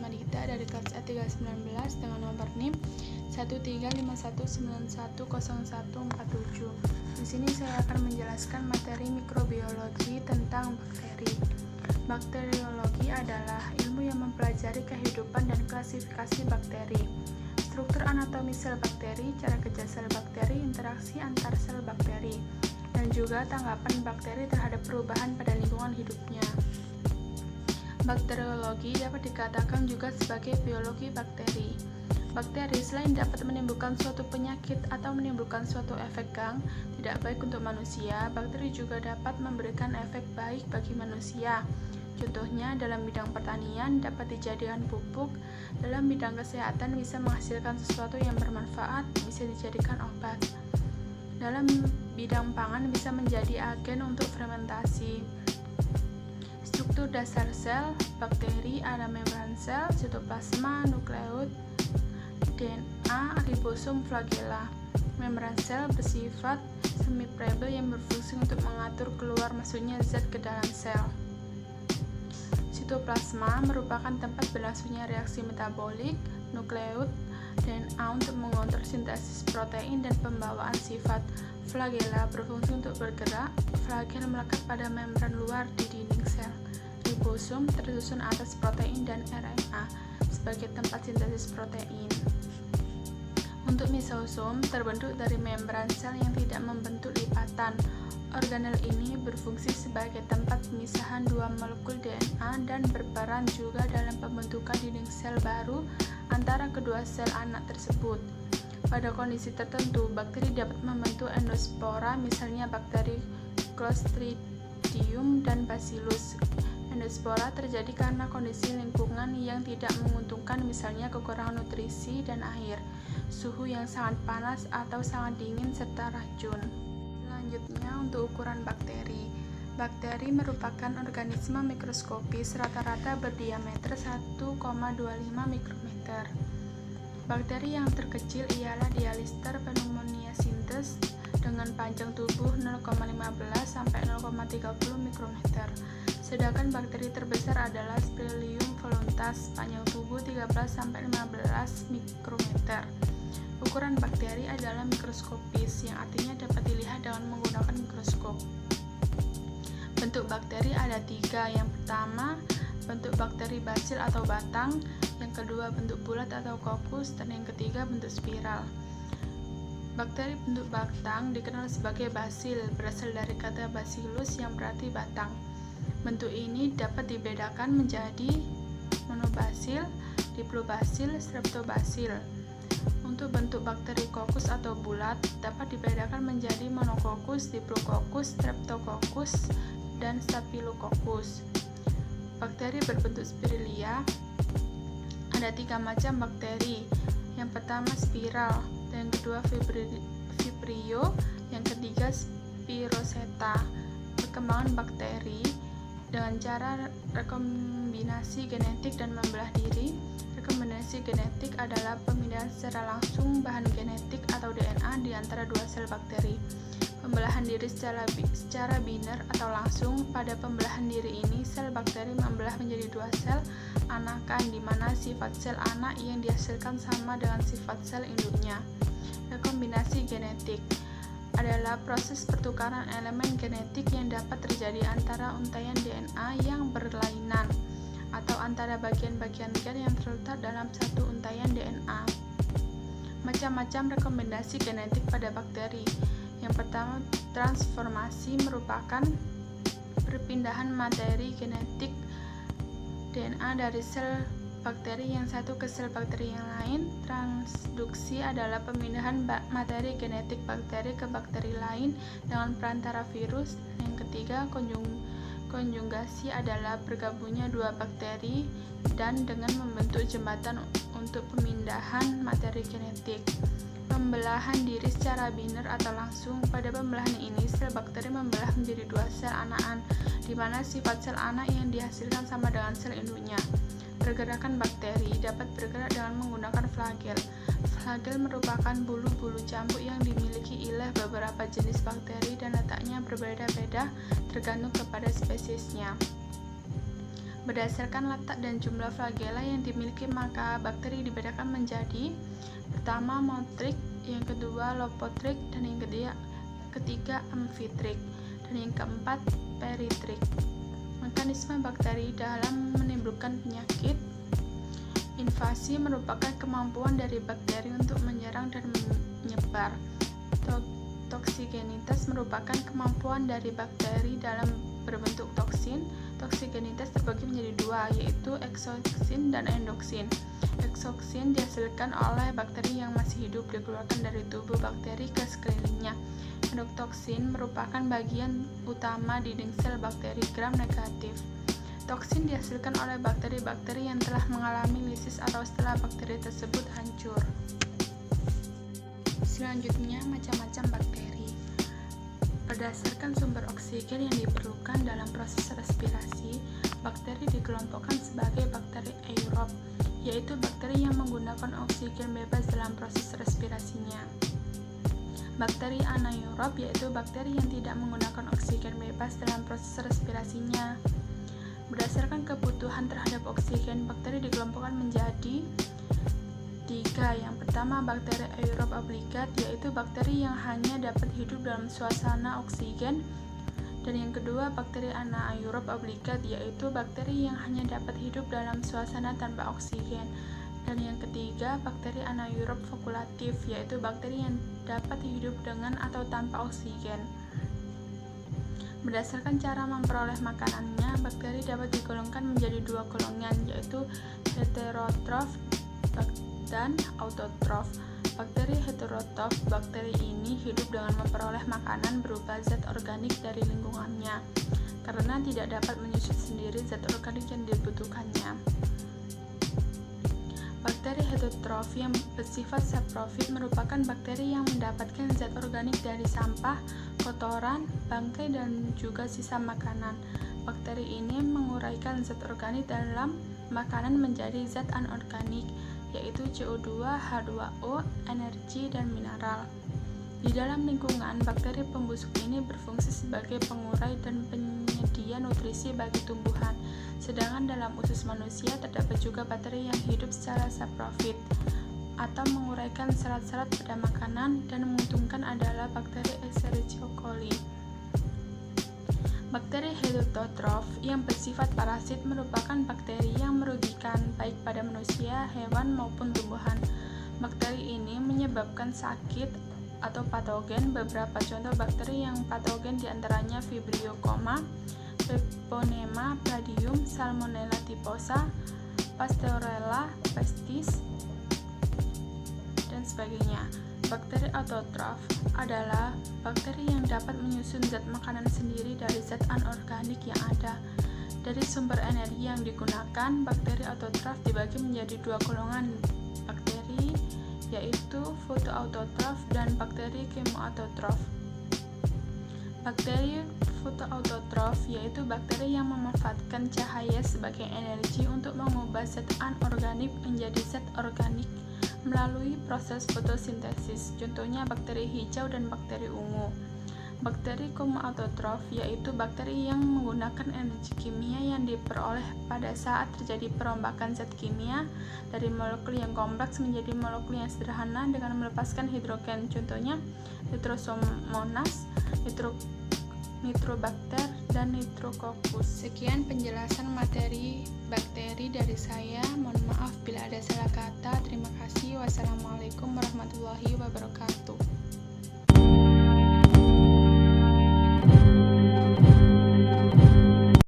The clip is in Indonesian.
bersama Dita dari kelas A319 dengan nomor NIM 13519191047. Di sini saya akan menjelaskan materi mikrobiologi tentang bakteri. Bakteriologi adalah ilmu yang mempelajari kehidupan dan klasifikasi bakteri, struktur anatomi sel bakteri, cara kerja sel bakteri, interaksi antar sel bakteri, dan juga tanggapan bakteri terhadap perubahan pada lingkungan hidupnya. Bakteriologi dapat dikatakan juga sebagai biologi bakteri. Bakteri selain dapat menimbulkan suatu penyakit atau menimbulkan suatu efek yang tidak baik untuk manusia, bakteri juga dapat memberikan efek baik bagi manusia. Contohnya, dalam bidang pertanian dapat dijadikan pupuk, dalam bidang kesehatan bisa menghasilkan sesuatu yang bermanfaat, bisa dijadikan obat. Dalam bidang pangan bisa menjadi agen untuk fermentasi. Struktur dasar sel bakteri ada membran sel, sitoplasma, nukleus, DNA, ribosom, flagella. Membran sel bersifat semi-permeabel yang berfungsi untuk mengatur keluar masuknya zat ke dalam sel. Sitoplasma merupakan tempat berlangsungnya reaksi metabolik. Nukleus DNA untuk mengontrol sintesis protein dan pembawaan sifat. Flagella berfungsi untuk bergerak. Flagel melekat pada membran luar di dinding sel. Ribosom tersusun atas protein dan RNA sebagai tempat sintesis protein. Untuk mesosom terbentuk dari membran sel yang tidak membentuk lipatan. Organel ini berfungsi sebagai tempat pemisahan dua molekul DNA dan berperan juga dalam pembentukan dinding sel baru antara kedua sel anak tersebut. Pada kondisi tertentu, bakteri dapat membentuk endospora, misalnya bakteri Clostridium dan Bacillus. Endospora terjadi karena kondisi lingkungan yang tidak menguntungkan, misalnya kekurangan nutrisi dan air, suhu yang sangat panas atau sangat dingin, serta racun. Selanjutnya, untuk ukuran bakteri. Bakteri merupakan organisme mikroskopis rata-rata berdiameter 1,25 mikrometer. Bakteri yang terkecil ialah Dialister pneumoniasintes dengan panjang tubuh 0,15 sampai 0,30 mikrometer. Sedangkan bakteri terbesar adalah Spirillum voluntas, panjang tubuh 13 sampai 15 mikrometer. Ukuran bakteri adalah mikroskopis, yang artinya dapat dilihat dengan menggunakan mikroskop. Bentuk bakteri ada tiga. Yang pertama, bentuk bakteri basil atau batang. Yang kedua, bentuk bulat atau kokus. Dan yang ketiga, bentuk spiral. Bakteri bentuk batang dikenal sebagai basil, berasal dari kata bacillus yang berarti batang. Bentuk ini dapat dibedakan menjadi monobasil, diplobasil, streptobasil. Untuk bentuk bakteri kokus atau bulat dapat dibedakan menjadi monokokus, diplokokus, streptokokus, dan staphylococcus. Bakteri berbentuk spirilia ada tiga macam bakteri. Yang pertama spiral, yang kedua vibrio, yang ketiga spiroseta. Perkembangan bakteri dengan cara rekombinasi genetik dan membelah diri. Rekombinasi genetik adalah pemindahan secara langsung bahan genetik atau DNA di antara dua sel bakteri. Pembelahan diri secara biner atau langsung. Pada pembelahan diri ini, sel bakteri membelah menjadi dua sel anakan, di mana sifat sel anak yang dihasilkan sama dengan sifat sel induknya. Rekombinasi genetik adalah proses pertukaran elemen genetik yang dapat terjadi antara untaian DNA yang berlainan atau antara bagian-bagian gen yang terletak dalam satu untaian DNA. Macam-macam rekombinasi genetik pada bakteri. Yang pertama, transformasi merupakan perpindahan materi genetik DNA dari sel bakteri yang satu ke sel bakteri yang lain. Transduksi adalah pemindahan materi genetik bakteri ke bakteri lain dengan perantara virus. Yang ketiga, konjugasi adalah bergabungnya dua bakteri dan dengan membentuk jembatan untuk pemindahan materi genetik. Pembelahan diri secara biner atau langsung. Pada pembelahan ini, sel bakteri membelah menjadi dua sel anakan, di mana sifat sel anak yang dihasilkan sama dengan sel induknya. Pergerakan bakteri dapat bergerak dengan menggunakan flagel. Flagel merupakan bulu-bulu cambuk yang dimiliki oleh beberapa jenis bakteri dan letaknya berbeda-beda tergantung kepada spesiesnya. Berdasarkan letak dan jumlah flagella yang dimiliki, maka bakteri dibedakan menjadi pertama motrik, yang kedua lopotrik, dan yang ketiga amfitrik, dan yang keempat peritrik. Mekanisme bakteri dalam menimbulkan penyakit. Invasi merupakan kemampuan dari bakteri untuk menyerang dan menyebar. Toksigenitas merupakan kemampuan dari bakteri dalam berbentuk toksin. Toksigenitas terbagi menjadi dua, yaitu eksoksin dan endoksin. Eksoksin dihasilkan oleh bakteri yang masih hidup, dikeluarkan dari tubuh bakteri ke sekelilingnya. Endotoksin merupakan bagian utama dinding sel bakteri gram negatif. Toksin dihasilkan oleh bakteri-bakteri yang telah mengalami lisis atau setelah bakteri tersebut hancur. Selanjutnya, macam-macam bakteri. Berdasarkan sumber oksigen yang diperlukan dalam proses respirasi, bakteri dikelompokkan sebagai bakteri aerob, yaitu bakteri yang menggunakan oksigen bebas dalam proses respirasinya. Bakteri anaerob, yaitu bakteri yang tidak menggunakan oksigen bebas dalam proses respirasinya. Berdasarkan kebutuhan terhadap oksigen, bakteri dikelompokkan menjadi 3. Yang pertama, bakteri aerob obligat, yaitu bakteri yang hanya dapat hidup dalam suasana oksigen. Dan yang kedua, bakteri anaerob obligat, yaitu bakteri yang hanya dapat hidup dalam suasana tanpa oksigen. Dan yang ketiga, bakteri anaerob fakultatif, yaitu bakteri yang dapat hidup dengan atau tanpa oksigen. Berdasarkan cara memperoleh makanannya, bakteri dapat digolongkan menjadi dua golongan, yaitu heterotrof dan autotrof. Bakteri heterotrof, bakteri ini hidup dengan memperoleh makanan berupa zat organik dari lingkungannya, karena tidak dapat menyusut sendiri zat organik yang dibutuhkannya. Bakteri heterotrof yang bersifat saprofit merupakan bakteri yang mendapatkan zat organik dari sampah, kotoran, bangkai, dan juga sisa makanan. Bakteri ini menguraikan zat organik dalam makanan menjadi zat anorganik, yaitu CO2, H2O, energi, dan mineral. Di dalam lingkungan, bakteri pembusuk ini berfungsi sebagai pengurai dan penyedia nutrisi bagi tumbuhan. Sedangkan dalam usus manusia terdapat juga bakteri yang hidup secara saprofit atau menguraikan serat-serat pada makanan, dan menguntungkan adalah bakteri Escherichia coli. Bakteri heterotrof yang bersifat parasit merupakan bakteri yang merugikan baik pada manusia, hewan, maupun tumbuhan. Bakteri ini menyebabkan sakit atau patogen. Beberapa contoh bakteri yang patogen diantaranya Vibrio coma, Treponema pallidum, Salmonella typhosa, Pasteurella pestis, dan sebagainya. Bakteri autotrof adalah bakteri yang dapat menyusun zat makanan sendiri dari zat anorganik yang ada. Dari sumber energi yang digunakan, bakteri autotrof dibagi menjadi dua golongan bakteri, yaitu fotoautotrof dan bakteri kemoautotrof. Bakteri fotoautotrof yaitu bakteri yang memanfaatkan cahaya sebagai energi untuk mengubah zat anorganik menjadi zat organik melalui proses fotosintesis, contohnya bakteri hijau dan bakteri ungu. Bakteri kemoautotrof yaitu bakteri yang menggunakan energi kimia yang diperoleh pada saat terjadi perombakan zat kimia dari molekul yang kompleks menjadi molekul yang sederhana dengan melepaskan hidrogen, contohnya Nitrosomonas, Nitrobacter, dan Nitrococcus. Sekian penjelasan materi bakteri dari saya. Mohon maaf bila ada salah kata. Terima kasih. Wassalamualaikum warahmatullahi wabarakatuh.